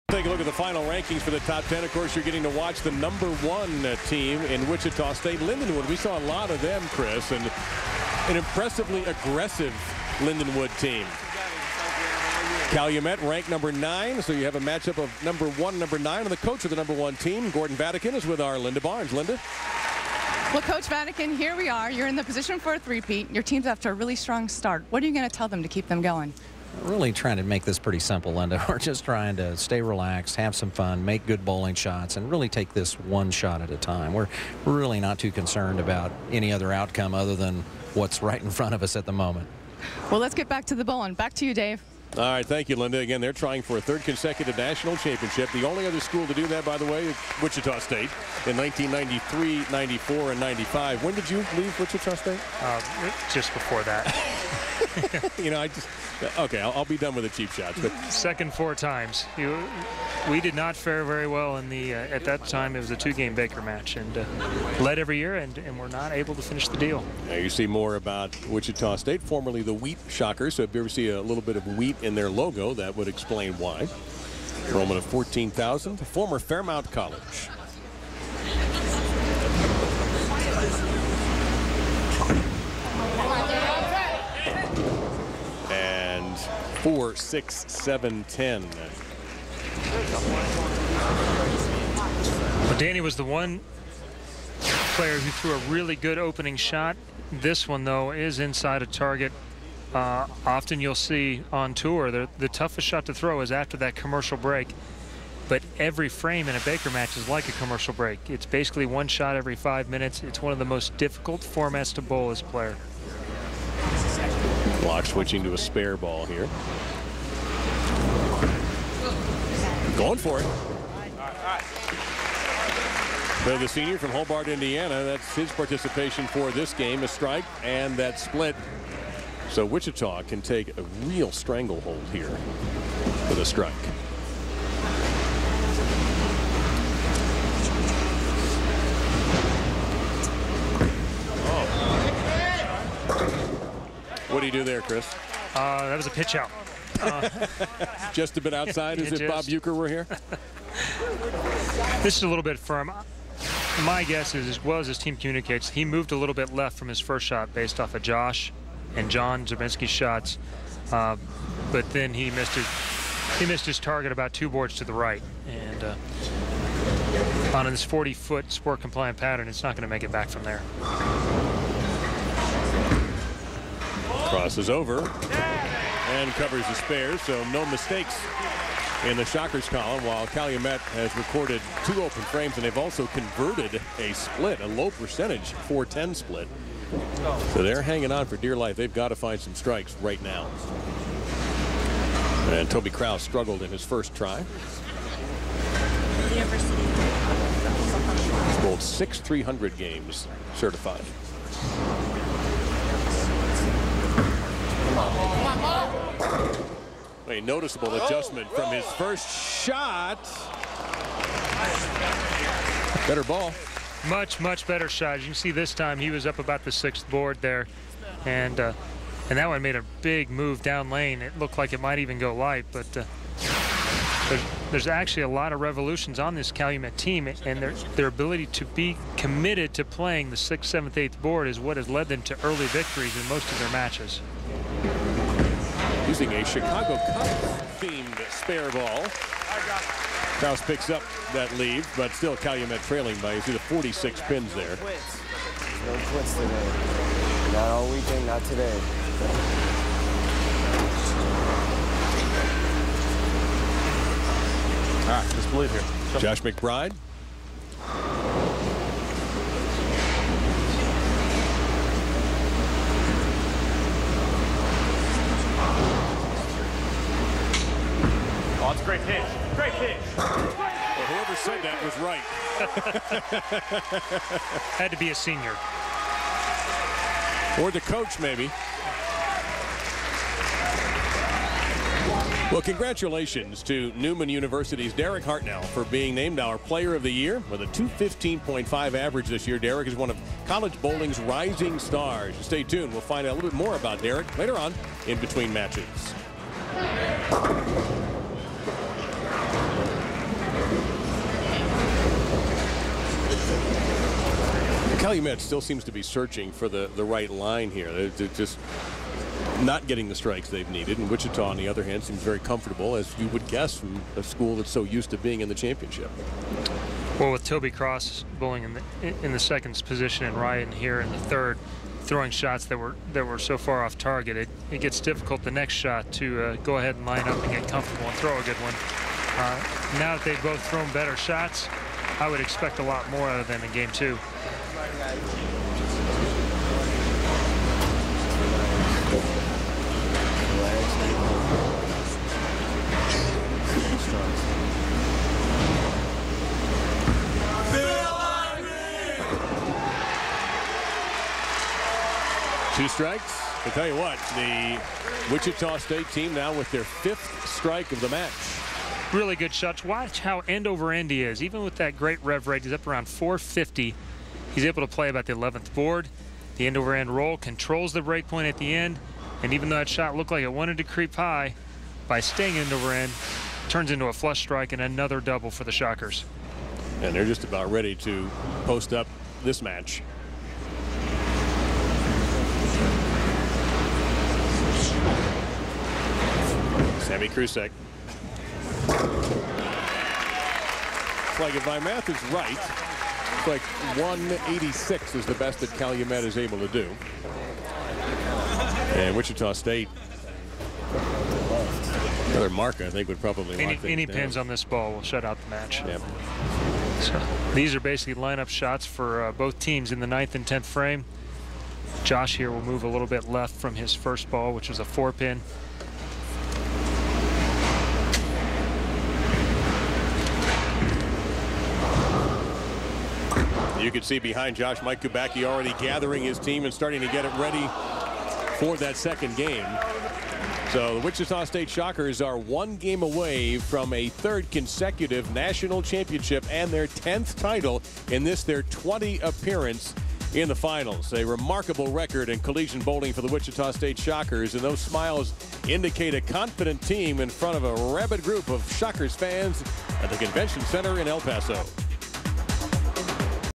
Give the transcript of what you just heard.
Take a look at the final rankings for the top 10. Of course, you're getting to watch the #1 team in Wichita State, Lindenwood. We saw a lot of them, Chris, and an impressively aggressive Lindenwood team. Calumet ranked #9, so you have a matchup of #1, #9, and the coach of the #1 team, Gordon Vatican, is with our Linda Barnes. Linda? Well, Coach Vatican, here we are. You're in the position for a three-peat. Your team's after a really strong start. What are you going to tell them to keep them going? Really trying to make this pretty simple, Linda. We're just trying to stay relaxed, have some fun, make good bowling shots, and really take this one shot at a time. We're really not too concerned about any other outcome other than what's right in front of us at the moment. Well, let's get back to the bowling. Back to you, Dave. All right, thank you, Linda. Again, they're trying for a third consecutive national championship. The only other school to do that, by the way, is Wichita State in 1993, 94, and 95. When did you leave Wichita State? Just before that. You know, okay, I'll be done with the cheap shots. But second 4 times. We did not fare very well in the, at that time, it was a 2-game Baker match, and led every year, and we're not able to finish the deal. Now you see more about Wichita State, formerly the Wheat Shockers. So if you ever see a little bit of wheat in their logo, that would explain why. Enrollment of 14,000, former Fairmount College. And 4, 6, 7, 10. Well, Danny was the one player who threw a really good opening shot. This one, though, is inside a target. Often you'll see on tour the toughest shot to throw is after that commercial break. But every frame in a Baker match is like a commercial break. It's basically one shot every 5 minutes. It's one of the most difficult formats to bowl as a player. Block switching to a spare ball here. Going for it. So the senior from Hobart, Indiana, that's his participation for this game, a strike and that split. So Wichita can take a real stranglehold here with a strike. What do you do there, Chris? That was a pitch out. Just a bit outside as if Bob Uecker were here? This is a little bit firm. My guess is, as well as his team communicates, he moved a little bit left from his first shot based off of Josh and John Zabinski's shots. But then he missed his target about 2 boards to the right. And on this 40-foot sport-compliant pattern, it's not going to make it back from there. Crosses over and covers the spares, so no mistakes in the Shockers column, while Calumet has recorded 2 open frames, and they've also converted a split, a low percentage 4-10 split. So they're hanging on for dear life. They've got to find some strikes right now. And Toby Krause struggled in his first try. He's bowled 6 300 games certified. A noticeable adjustment from his first shot. Better ball. Much better shot. As you can see, this time he was up about the 6th board there, and that one made a big move down lane. It looked like it might even go light, but there's actually a lot of revolutions on this Calumet team, and their ability to be committed to playing the 6th, 7th, 8th board is what has led them to early victories in most of their matches. Using a Chicago Cubs-themed spare ball. Krause picks up that lead, but still Calumet trailing by, you see the 46 pins there. No quits today. Not all weekend, not today. All right, just believe here. Josh McBride. Oh, it's a great pitch. Great pitch. Well, whoever said that was right. Had to be a senior. Or the coach, maybe. Well, congratulations to Newman University's Derek Hartnell for being named our Player of the Year. With a 215.5 average this year, Derek is one of college bowling's rising stars. Stay tuned. We'll find out a little bit more about Derek later on in between matches. Calumet still seems to be searching for the right line here. They're just not getting the strikes they've needed. And Wichita, on the other hand, seems very comfortable, as you would guess, from a school that's so used to being in the championship. Well, with Toby Cross bowling in the second position and Ryan here in the third, throwing shots that were so far off target, it gets difficult the next shot to go ahead and line up and get comfortable and throw a good one. Now that they've both thrown better shots, I would expect a lot more out of them in game 2. Two strikes. I'll tell you what, the Wichita State team now with their 5th strike of the match. Really good shots. Watch how end over end he is. Even with that great rev rate, he's up around 450. He's able to play about the 11th board. The end over end roll controls the break point at the end. And even though that shot looked like it wanted to creep high, by staying end over end, turns into a flush strike and another double for the Shockers. And they're just about ready to post up this match. Sammy Krusek. It's like, if my math is right, it's like 186 is the best that Calumet is able to do. And Wichita State, another mark, I think, would probably any pins on this ball will shut out the match. Yep. So these are basically lineup shots for both teams in the 9th and 10th frame. Josh here will move a little bit left from his first ball, which was a 4-pin. You can see behind Josh Mike Kubacki already gathering his team and starting to get it ready for that second game. So the Wichita State Shockers are 1 game away from a 3rd consecutive national championship and their 10th title in this, their 20th appearance in the finals. A remarkable record in collegiate bowling for the Wichita State Shockers, and those smiles indicate a confident team in front of a rabid group of Shockers fans at the Convention Center in El Paso.